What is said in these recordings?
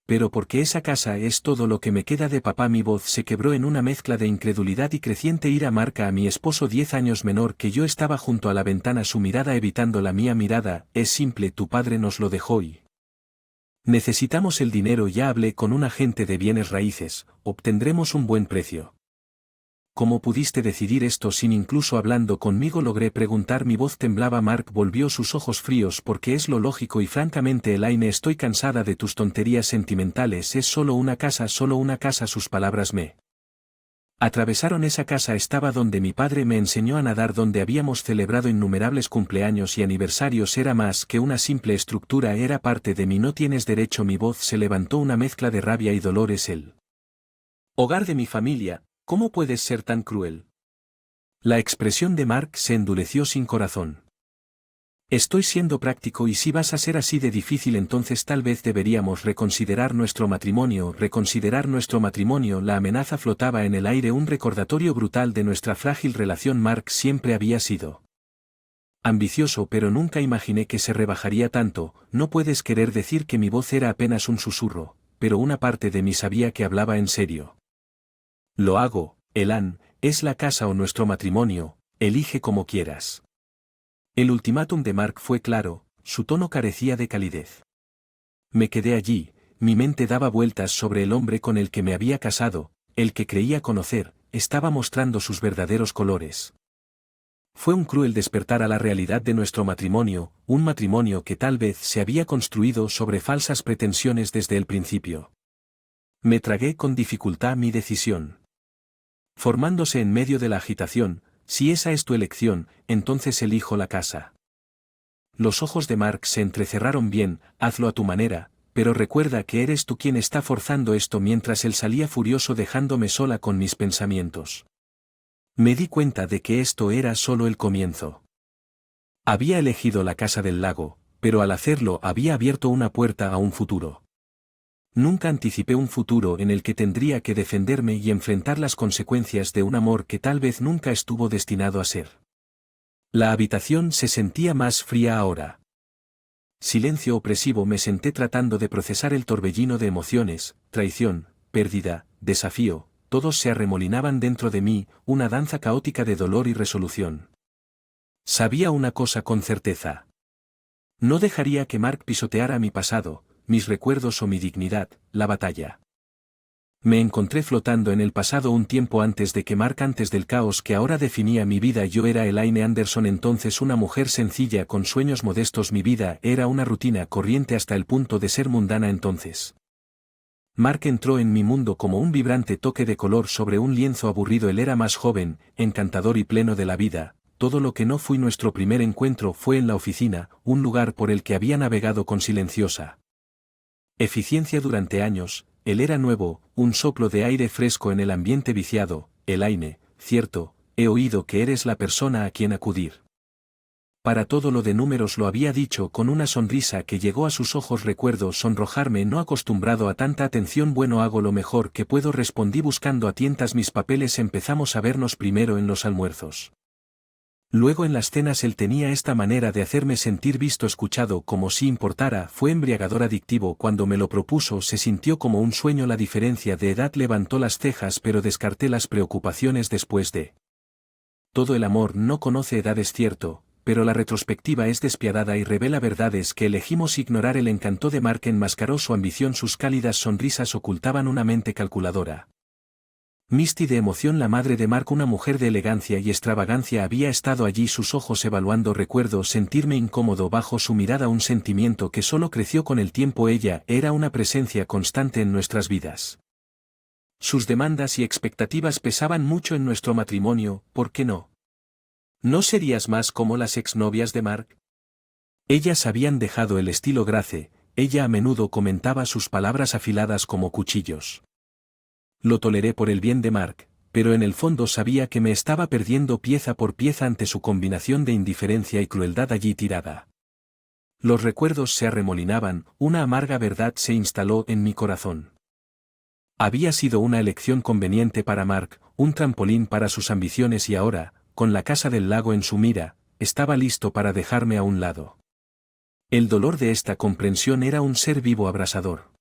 Pero porque esa casa es todo lo que me queda de papá. Mi voz se quebró en una mezcla de incredulidad y creciente ira. Marca a mi esposo 10 años menor que yo estaba junto a la ventana, su mirada evitando la mía. Mirada, es simple, tu padre nos lo dejó y... necesitamos el dinero. Ya hablé con un agente de bienes raíces, obtendremos un buen precio. ¿Cómo pudiste decidir esto sin incluso hablando conmigo? Logré preguntar. Mi voz temblaba. Mark volvió sus ojos fríos. Porque es lo lógico y francamente, Elaine, estoy cansada de tus tonterías sentimentales. Es solo una casa, solo una casa. Sus palabras me atravesaron. Esa casa estaba donde mi padre me enseñó a nadar, donde habíamos celebrado innumerables cumpleaños y aniversarios. Era más que una simple estructura, era parte de mí. No tienes derecho. Mi voz se levantó una mezcla de rabia y dolor. Es el hogar de mi familia. ¿Cómo puedes ser tan cruel? La expresión de Mark se endureció. Sin corazón. Estoy siendo práctico, y si vas a ser así de difícil, entonces tal vez deberíamos reconsiderar nuestro matrimonio. Reconsiderar nuestro matrimonio. La amenaza flotaba en el aire, un recordatorio brutal de nuestra frágil relación. Mark siempre había sido ambicioso, pero nunca imaginé que se rebajaría tanto. No puedes querer decir que mi voz era apenas un susurro, pero una parte de mí sabía que hablaba en serio. Lo hago, Elan, es la casa o nuestro matrimonio, elige como quieras. El ultimátum de Mark fue claro, su tono carecía de calidez. Me quedé allí, mi mente daba vueltas sobre el hombre con el que me había casado, el que creía conocer, estaba mostrando sus verdaderos colores. Fue un cruel despertar a la realidad de nuestro matrimonio, un matrimonio que tal vez se había construido sobre falsas pretensiones desde el principio. Me tragué con dificultad mi decisión. Formándose en medio de la agitación, si esa es tu elección, entonces elijo la casa. Los ojos de Mark se entrecerraron. Bien, hazlo a tu manera, pero recuerda que eres tú quien está forzando esto. Mientras él salía furioso dejándome sola con mis pensamientos. Me di cuenta de que esto era solo el comienzo. Había elegido la casa del lago, pero al hacerlo había abierto una puerta a un futuro. Nunca anticipé un futuro en el que tendría que defenderme y enfrentar las consecuencias de un amor que tal vez nunca estuvo destinado a ser. La habitación se sentía más fría ahora. Silencio opresivo. Me senté tratando de procesar el torbellino de emociones, traición, pérdida, desafío, todos se arremolinaban dentro de mí, una danza caótica de dolor y resolución. Sabía una cosa con certeza. No dejaría que Mark pisoteara mi pasado, mis recuerdos o mi dignidad. La batalla. Me encontré flotando en el pasado un tiempo antes de que Mark, antes del caos que ahora definía mi vida. Yo era Elaine Anderson, entonces una mujer sencilla con sueños modestos. Mi vida era una rutina corriente hasta el punto de ser mundana. Entonces Mark entró en mi mundo como un vibrante toque de color sobre un lienzo aburrido. Él era más joven, encantador y pleno de la vida. Todo lo que no fui. Nuestro primer encuentro fue en la oficina, un lugar por el que había navegado con silenciosa eficiencia durante años. Él era nuevo, un soplo de aire fresco en el ambiente viciado. Elaine, cierto, he oído que eres la persona a quien acudir para todo lo de números. Lo había dicho con una sonrisa que llegó a sus ojos. Recuerdo sonrojarme, no acostumbrado a tanta atención. Bueno, hago lo mejor que puedo, respondí buscando a tientas mis papeles. Empezamos a vernos primero en los almuerzos. Luego en las cenas. Él tenía esta manera de hacerme sentir visto, escuchado, como si importara. Fue embriagador, adictivo. Cuando me lo propuso se sintió como un sueño. La diferencia de edad. Levantó las cejas, pero descarté las preocupaciones. Después de todo, el amor no conoce edad, es cierto, pero la retrospectiva es despiadada y revela verdades que elegimos ignorar. El encanto de Mark enmascaró su ambición, sus cálidas sonrisas ocultaban una mente calculadora. Misty de emoción. La madre de Mark, una mujer de elegancia y extravagancia, había estado allí, sus ojos evaluando. Recuerdo sentirme incómodo bajo su mirada, un sentimiento que solo creció con el tiempo. Ella era una presencia constante en nuestras vidas. Sus demandas y expectativas pesaban mucho en nuestro matrimonio. ¿Por qué no? ¿No serías más como las exnovias de Mark? Ellas habían dejado el estilo grace. Ella a menudo comentaba, sus palabras afiladas como cuchillos. Lo toleré por el bien de Mark, pero en el fondo sabía que me estaba perdiendo pieza por pieza ante su combinación de indiferencia y crueldad allí tirada. Los recuerdos se arremolinaban, una amarga verdad se instaló en mi corazón. Había sido una elección conveniente para Mark, un trampolín para sus ambiciones, y ahora, con la casa del lago en su mira, estaba listo para dejarme a un lado. El dolor de esta comprensión era un ser vivo abrasador.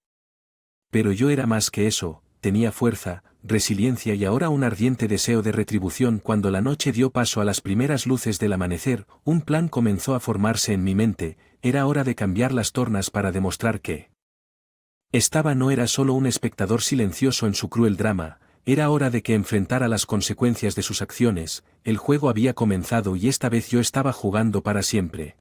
Pero yo era más que eso, tenía fuerza, resiliencia y ahora un ardiente deseo de retribución. Cuando la noche dio paso a las primeras luces del amanecer, un plan comenzó a formarse en mi mente, era hora de cambiar las tornas para demostrar que no era solo un espectador silencioso en su cruel drama, era hora de que enfrentara las consecuencias de sus acciones. El juego había comenzado y esta vez yo estaba jugando para siempre.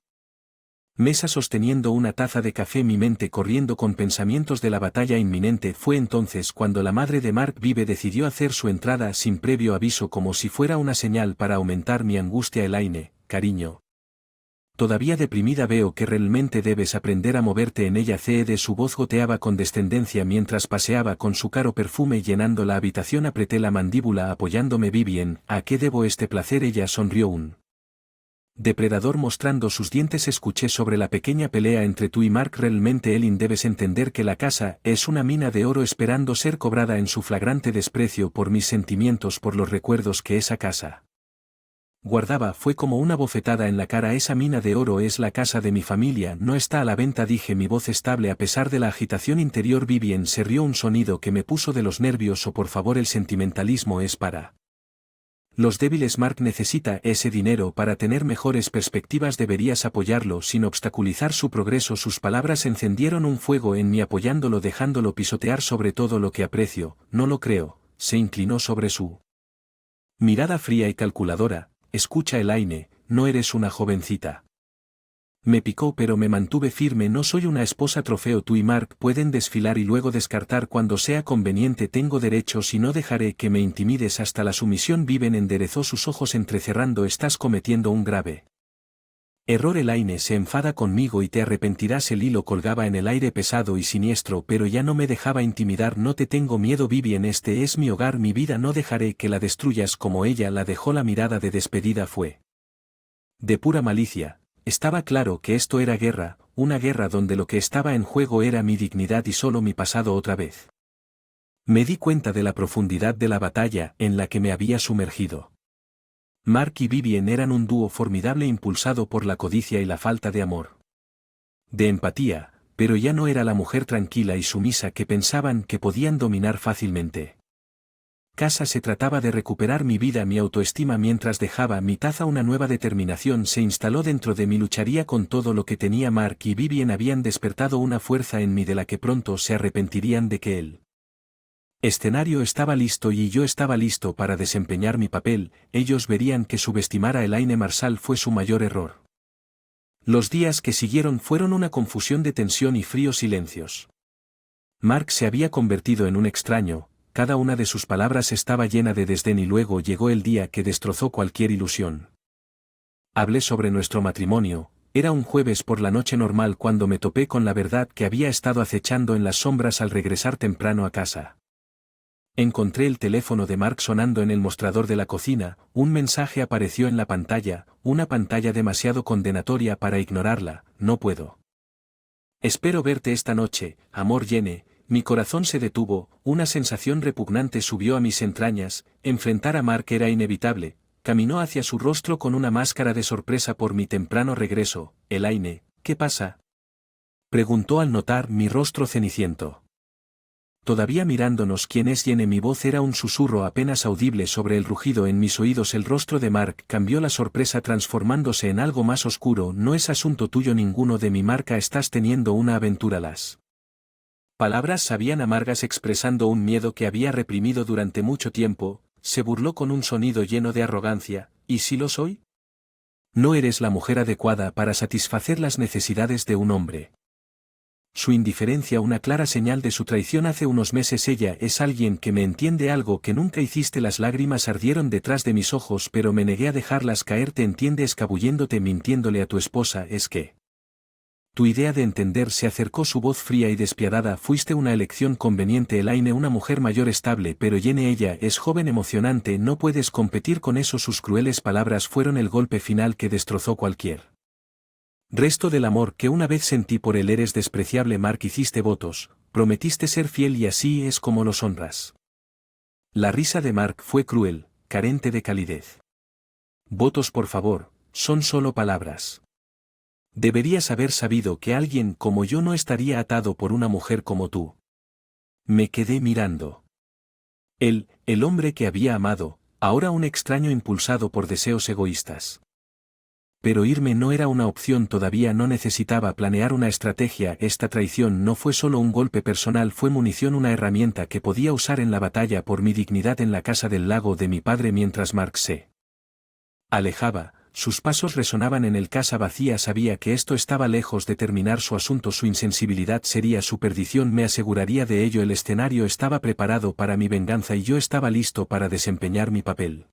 Mesa sosteniendo una taza de café, mi mente corriendo con pensamientos de la batalla inminente. Fue entonces cuando la madre de Mark Vive decidió hacer su entrada sin previo aviso, como si fuera una señal para aumentar mi angustia. Elaine, cariño. Todavía deprimida, veo que realmente debes aprender a moverte en ella. De su voz goteaba con descendencia mientras paseaba con su caro perfume llenando la habitación. Apreté la mandíbula apoyándome. Vivien, ¿a qué debo este placer? Ella sonrió. Un depredador mostrando sus dientes. Escuché sobre la pequeña pelea entre tú y Mark. Realmente, Elin, debes entender que la casa es una mina de oro esperando ser cobrada. En su flagrante desprecio por mis sentimientos, por los recuerdos que esa casa guardaba, fue como una bofetada en la cara. Esa mina de oro es la casa de mi familia, no está a la venta, dije, mi voz estable a pesar de la agitación interior. Vivien se rió, un sonido que me puso de los nervios. Oh, por favor, el sentimentalismo es para los débiles. Mark necesita ese dinero para tener mejores perspectivas, deberías apoyarlo sin obstaculizar su progreso. Sus palabras encendieron un fuego en mí, apoyándolo, dejándolo pisotear sobre todo lo que aprecio. No lo creo. Se inclinó sobre su mirada fría y calculadora. Escucha, Elaine, no eres una jovencita. Me picó, pero me mantuve firme. No soy una esposa trofeo. Tú y Mark pueden desfilar y luego descartar cuando sea conveniente. Tengo derechos y no dejaré que me intimides hasta la sumisión. Viven enderezó sus ojos entrecerrando. Estás cometiendo un grave error. Elaine se enfada conmigo y te arrepentirás. El hilo colgaba en el aire pesado y siniestro, pero ya no me dejaba intimidar. No te tengo miedo, Vivien, este es mi hogar, mi vida, no dejaré que la destruyas como ella la dejó. La mirada de despedida fue de pura malicia. Estaba claro que esto era guerra, una guerra donde lo que estaba en juego era mi dignidad y solo mi pasado. Otra vez me di cuenta de la profundidad de la batalla en la que me había sumergido. Mark y Vivien eran un dúo formidable impulsado por la codicia y la falta de amor, de empatía, pero ya no era la mujer tranquila y sumisa que pensaban que podían dominar fácilmente. Casa se trataba de recuperar mi vida, mi autoestima. Mientras dejaba mi taza, una nueva determinación se instaló dentro de mí, lucharía con todo lo que tenía. Mark y Vivien habían despertado una fuerza en mí de la que pronto se arrepentirían. De que el escenario estaba listo y yo estaba listo para desempeñar mi papel. Ellos verían que subestimar a Elaine Marshall fue su mayor error. Los días que siguieron fueron una confusión de tensión y fríos silencios. Mark se había convertido en un extraño, cada una de sus palabras estaba llena de desdén y luego llegó el día que destrozó cualquier ilusión. Hablé sobre nuestro matrimonio. Era un jueves por la noche normal cuando me topé con la verdad que había estado acechando en las sombras al regresar temprano a casa. Encontré el teléfono de Mark sonando en el mostrador de la cocina. Un mensaje apareció en la pantalla, una pantalla demasiado condenatoria para ignorarla. No puedo. Espero verte esta noche, amor. Jenny. Mi corazón se detuvo, una sensación repugnante subió a mis entrañas. Enfrentar a Mark era inevitable. Caminó hacia su rostro con una máscara de sorpresa por mi temprano regreso. Elaine, ¿qué pasa?, preguntó al notar mi rostro ceniciento. Todavía mirándonos. ¿Quién es Jenny? Mi voz era un susurro apenas audible sobre el rugido en mis oídos. El rostro de Mark cambió, la sorpresa transformándose en algo más oscuro. No es asunto tuyo ninguno de mi marca. Estás teniendo una aventura. Las palabras sabían amargas, expresando un miedo que había reprimido durante mucho tiempo. Se burló con un sonido lleno de arrogancia. ¿Y si lo soy? No eres la mujer adecuada para satisfacer las necesidades de un hombre. Su indiferencia, una clara señal de su traición. Hace unos meses ella es alguien que me entiende, algo que nunca hiciste. Las lágrimas ardieron detrás de mis ojos, pero me negué a dejarlas caer. Te entiende escabulléndote, mintiéndole a tu esposa. Es que tu idea de entender, se acercó su voz fría y despiadada. Fuiste una elección conveniente, Elaine, una mujer mayor, estable, pero Jenny, ella es joven, emocionante, no puedes competir con eso. Sus crueles palabras fueron el golpe final que destrozó cualquier resto del amor que una vez sentí por él. Eres despreciable, Mark. Hiciste votos, prometiste ser fiel y así es como los honras. La risa de Mark fue cruel, carente de calidez. Votos, por favor, son solo palabras. Deberías haber sabido que alguien como yo no estaría atado por una mujer como tú. Me quedé mirando. El hombre que había amado, ahora un extraño impulsado por deseos egoístas. Pero irme no era una opción, todavía no necesitaba planear una estrategia, esta traición no fue solo un golpe personal, fue munición, una herramienta que podía usar en la batalla por mi dignidad en la casa del lago de mi padre mientras Mark se alejaba. Sus pasos resonaban en el casa vacía, sabía que esto estaba lejos de terminar su asunto, su insensibilidad sería su perdición, me aseguraría de ello, el escenario estaba preparado para mi venganza y yo estaba listo para desempeñar mi papel.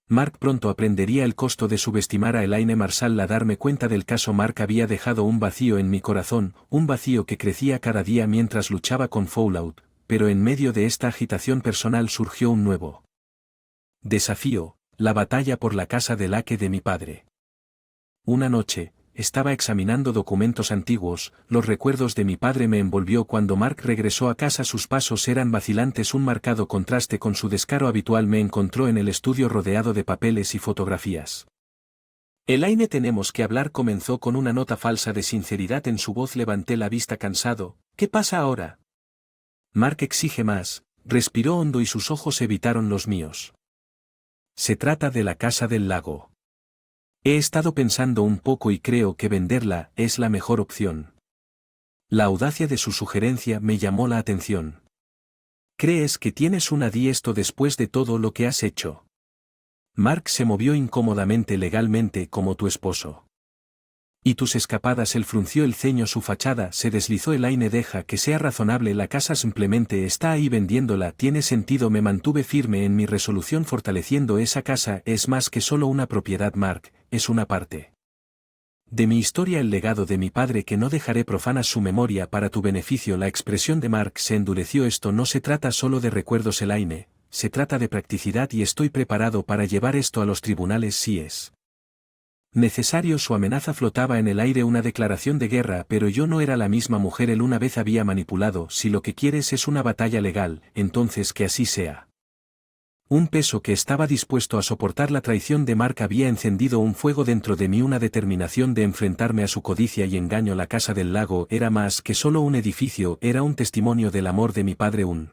Mark pronto aprendería el costo de subestimar a Elaine Marshall. Al darme cuenta del caso, Mark había dejado un vacío en mi corazón, un vacío que crecía cada día mientras luchaba con Fallout, pero en medio de esta agitación personal surgió un nuevo desafío. La batalla por la casa de laque de mi padre. Una noche, estaba examinando documentos antiguos, los recuerdos de mi padre me envolvió cuando Mark regresó a casa, sus pasos eran vacilantes, un marcado contraste con su descaro habitual, me encontró en el estudio rodeado de papeles y fotografías. Elaine, tenemos que hablar, comenzó con una nota falsa de sinceridad en su voz, levanté la vista cansado, ¿qué pasa ahora? Mark exige más, respiró hondo y sus ojos evitaron los míos. Se trata de la casa del lago. He estado pensando un poco y creo que venderla es la mejor opción. La audacia de su sugerencia me llamó la atención. ¿Crees que tienes una esto después de todo lo que has hecho? Mark se movió incómodamente, legalmente como tu esposo. ¿Y tus escapadas? Él frunció el ceño, su fachada se deslizó. Elaine, deja que sea razonable, la casa simplemente está ahí, vendiéndola tiene sentido. Me mantuve firme en mi resolución, fortaleciendo esa casa es más que solo una propiedad, Mark, es una parte de mi historia, el legado de mi padre que no dejaré profanar su memoria para tu beneficio. La expresión de Mark se endureció. Esto no se trata solo de recuerdos, Elaine, se trata de practicidad y estoy preparado para llevar esto a los tribunales si es necesario. Su amenaza flotaba en el aire, una declaración de guerra, pero yo no era la misma mujer, él una vez había manipulado. Si lo que quieres es una batalla legal, entonces que así sea. Un peso que estaba dispuesto a soportar. La traición de Mark había encendido un fuego dentro de mí, una determinación de enfrentarme a su codicia y engaño. La casa del lago era más que solo un edificio, era un testimonio del amor de mi padre, un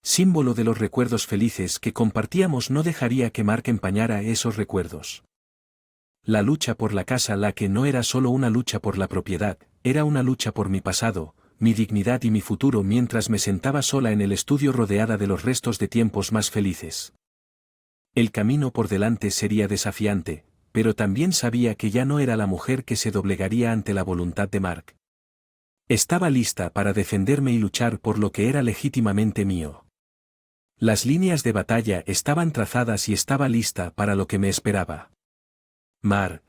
símbolo de los recuerdos felices que compartíamos. No dejaría que Mark empañara esos recuerdos. La lucha por la casa laque no era solo una lucha por la propiedad, era una lucha por mi pasado, mi dignidad y mi futuro. Mientras me sentaba sola en el estudio rodeada de los restos de tiempos más felices. El camino por delante sería desafiante, pero también sabía que ya no era la mujer que se doblegaría ante la voluntad de Mark. Estaba lista para defenderme y luchar por lo que era legítimamente mío. Las líneas de batalla estaban trazadas y estaba lista para lo que me esperaba. Mark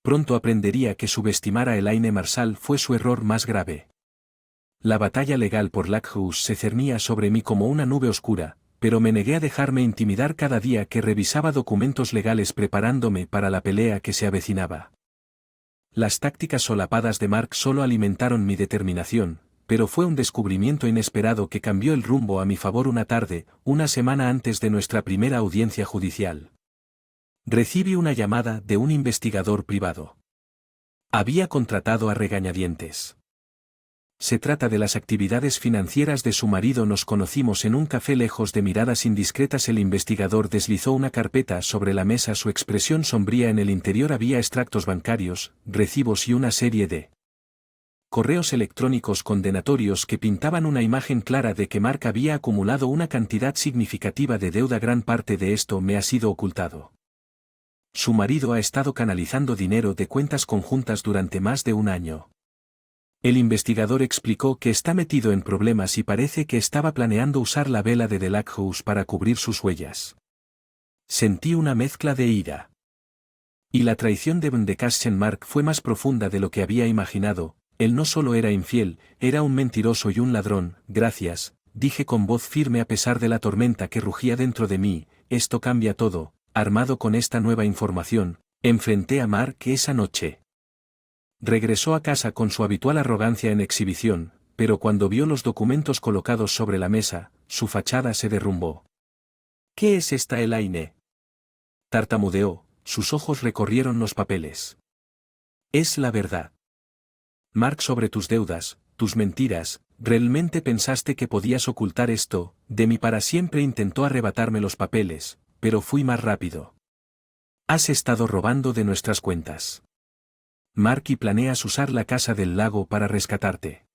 pronto aprendería que subestimar a Elaine Marshall fue su error más grave. La batalla legal por Lakehouse se cernía sobre mí como una nube oscura, pero me negué a dejarme intimidar cada día que revisaba documentos legales preparándome para la pelea que se avecinaba. Las tácticas solapadas de Mark solo alimentaron mi determinación, pero fue un descubrimiento inesperado que cambió el rumbo a mi favor. Una tarde, una semana antes de nuestra primera audiencia judicial, recibí una llamada de un investigador privado. Había contratado a regañadientes. Se trata de las actividades financieras de su marido. Nos conocimos en un café lejos de miradas indiscretas. El investigador deslizó una carpeta sobre la mesa, su expresión sombría. En el interior había extractos bancarios, recibos y una serie de correos electrónicos condenatorios que pintaban una imagen clara de que Mark había acumulado una cantidad significativa de deuda. Gran parte de esto me ha sido ocultado. Su marido ha estado canalizando dinero de cuentas conjuntas durante más de un año. El investigador explicó que está metido en problemas y parece que estaba planeando usar la vela de The Lakehouse para cubrir sus huellas. Sentí una mezcla de ira. Y la traición de Vendekaschen. Mark fue más profunda de lo que había imaginado. Él no solo era infiel, era un mentiroso y un ladrón. Gracias, dije con voz firme a pesar de la tormenta que rugía dentro de mí, esto cambia todo. Armado con esta nueva información, enfrenté a Mark esa noche. Regresó a casa con su habitual arrogancia en exhibición, pero cuando vio los documentos colocados sobre la mesa, su fachada se derrumbó. ¿Qué es esta, Elaine? Tartamudeó, sus ojos recorrieron los papeles. Es la verdad. Mark, sobre tus deudas, tus mentiras, ¿Realmente pensaste que podías ocultar esto? Demi para siempre intentó arrebatarme los papeles, pero fui más rápido. Has estado robando de nuestras cuentas. Mark, y planeas usar la casa del lago para rescatarte.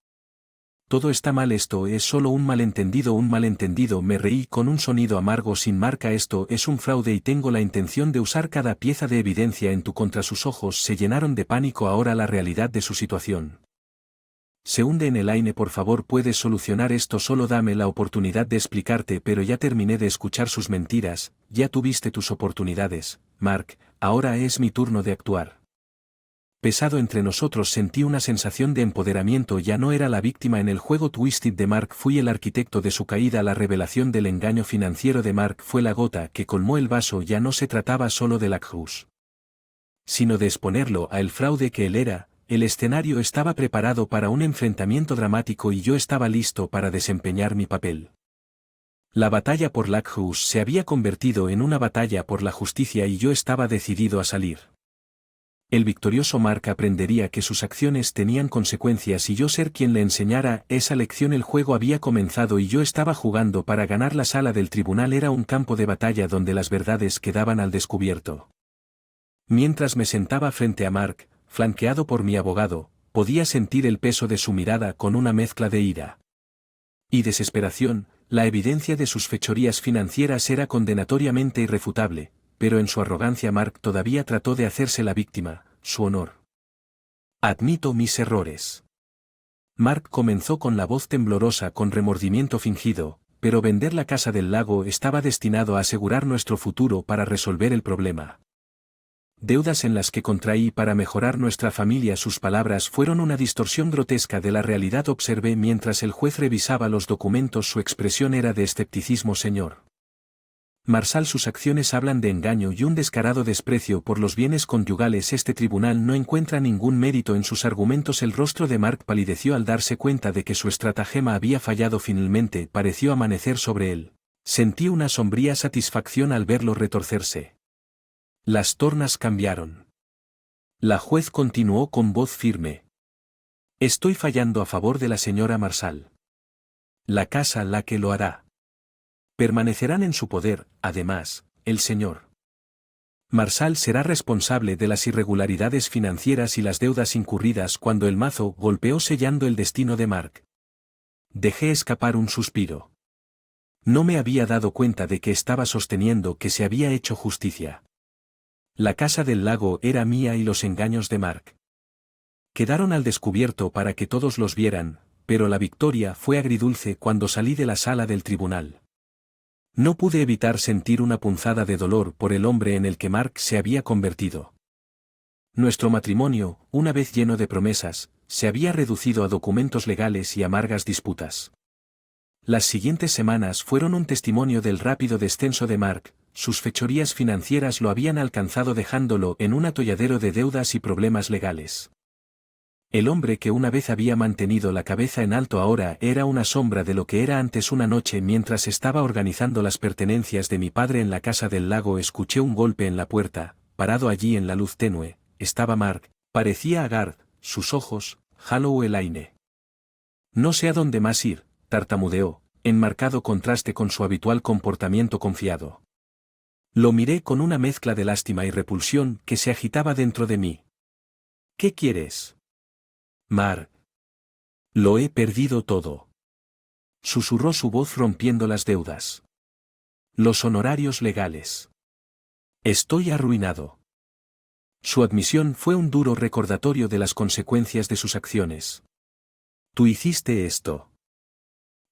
Todo está mal, esto es solo un malentendido, me reí con un sonido amargo sin marca, esto es un fraude y tengo la intención de usar cada pieza de evidencia en tu contra. Sus ojos se llenaron de pánico ahora la realidad de su situación. Se hunde en el aire, por favor, puedes solucionar esto, solo dame la oportunidad de explicarte, pero ya terminé de escuchar sus mentiras, ya tuviste tus oportunidades, Mark, ahora es mi turno de actuar. Pesado entre nosotros, sentí una sensación de empoderamiento, ya no era la víctima en el juego Twisted de Mark, fui el arquitecto de su caída, la revelación del engaño financiero de Mark fue la gota que colmó el vaso, ya no se trataba solo de Lackhus, sino de exponerlo a el fraude que él era. El escenario estaba preparado para un enfrentamiento dramático y yo estaba listo para desempeñar mi papel. La batalla por Lackhus se había convertido en una batalla por la justicia y yo estaba decidido a salir. El victorioso Mark aprendería que sus acciones tenían consecuencias y yo ser quien le enseñara esa lección. El juego había comenzado y yo estaba jugando para ganar. La sala del tribunal era un campo de batalla donde las verdades quedaban al descubierto. Mientras me sentaba frente a Mark, flanqueado por mi abogado, podía sentir el peso de su mirada con una mezcla de ira y desesperación. La evidencia de sus fechorías financieras era condenatoriamente irrefutable, pero en su arrogancia Mark todavía trató de hacerse la víctima, su honor. Admito mis errores. Mark comenzó con la voz temblorosa, con remordimiento fingido, pero vender la casa del lago estaba destinado a asegurar nuestro futuro para resolver el problema. Deudas en las que contraí para mejorar nuestra familia. Sus palabras fueron una distorsión grotesca de la realidad. Observé mientras el juez revisaba los documentos, su expresión era de escepticismo. Señor Marshall, sus acciones hablan de engaño y un descarado desprecio por los bienes conyugales. Este tribunal no encuentra ningún mérito en sus argumentos. El rostro de Mark palideció al darse cuenta de que su estratagema había fallado. Finalmente pareció amanecer sobre él. Sentí una sombría satisfacción al verlo retorcerse. Las tornas cambiaron. La juez continuó con voz firme. Estoy fallando a favor de la señora Marshall. La casa la que lo hará. Permanecerán en su poder. Además, el señor Marshall será responsable de las irregularidades financieras y las deudas incurridas. Cuando el mazo golpeó sellando el destino de Mark, dejé escapar un suspiro. No me había dado cuenta de que estaba sosteniendo que se había hecho justicia. La casa del lago era mía y los engaños de Mark quedaron al descubierto para que todos los vieran, pero la victoria fue agridulce cuando salí de la sala del tribunal. No pude evitar sentir una punzada de dolor por el hombre en el que Mark se había convertido. Nuestro matrimonio, una vez lleno de promesas, se había reducido a documentos legales y amargas disputas. Las siguientes semanas fueron un testimonio del rápido descenso de Mark. Sus fechorías financieras lo habían alcanzado dejándolo en un atolladero de deudas y problemas legales. El hombre que una vez había mantenido la cabeza en alto ahora era una sombra de lo que era antes. Una noche, mientras estaba organizando las pertenencias de mi padre en la casa del lago, escuché un golpe en la puerta. Parado allí en la luz tenue, estaba Mark. Parecía haggard, sus ojos, Hollow el aire. No sé a dónde más ir, tartamudeó, en marcado contraste con su habitual comportamiento confiado. Lo miré con una mezcla de lástima y repulsión que se agitaba dentro de mí. ¿Qué quieres? Mark. Lo he perdido todo. Susurró su voz rompiendo las deudas. Los honorarios legales. Estoy arruinado. Su admisión fue un duro recordatorio de las consecuencias de sus acciones. Tú hiciste esto.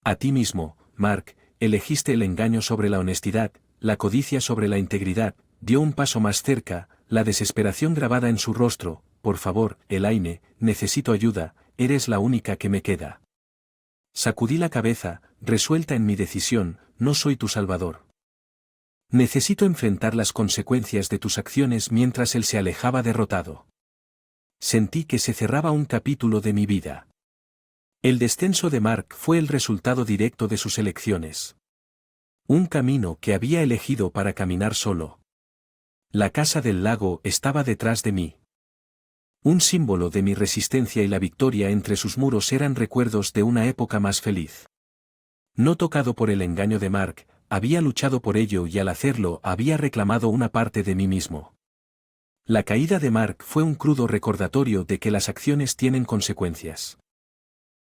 A ti mismo, Mark, elegiste el engaño sobre la honestidad, la codicia sobre la integridad. Dio un paso más cerca, la desesperación grabada en su rostro. Por favor, Elaine, necesito ayuda, eres la única que me queda. Sacudí la cabeza, resuelta en mi decisión, no soy tu salvador. Necesito enfrentar las consecuencias de tus acciones. Mientras él se alejaba derrotado, sentí que se cerraba un capítulo de mi vida. El descenso de Mark fue el resultado directo de sus elecciones. Un camino que había elegido para caminar solo. La casa del lago estaba detrás de mí. Un símbolo de mi resistencia y la victoria entre sus muros eran recuerdos de una época más feliz. No tocado por el engaño de Mark, había luchado por ello y al hacerlo había reclamado una parte de mí mismo. La caída de Mark fue un crudo recordatorio de que las acciones tienen consecuencias.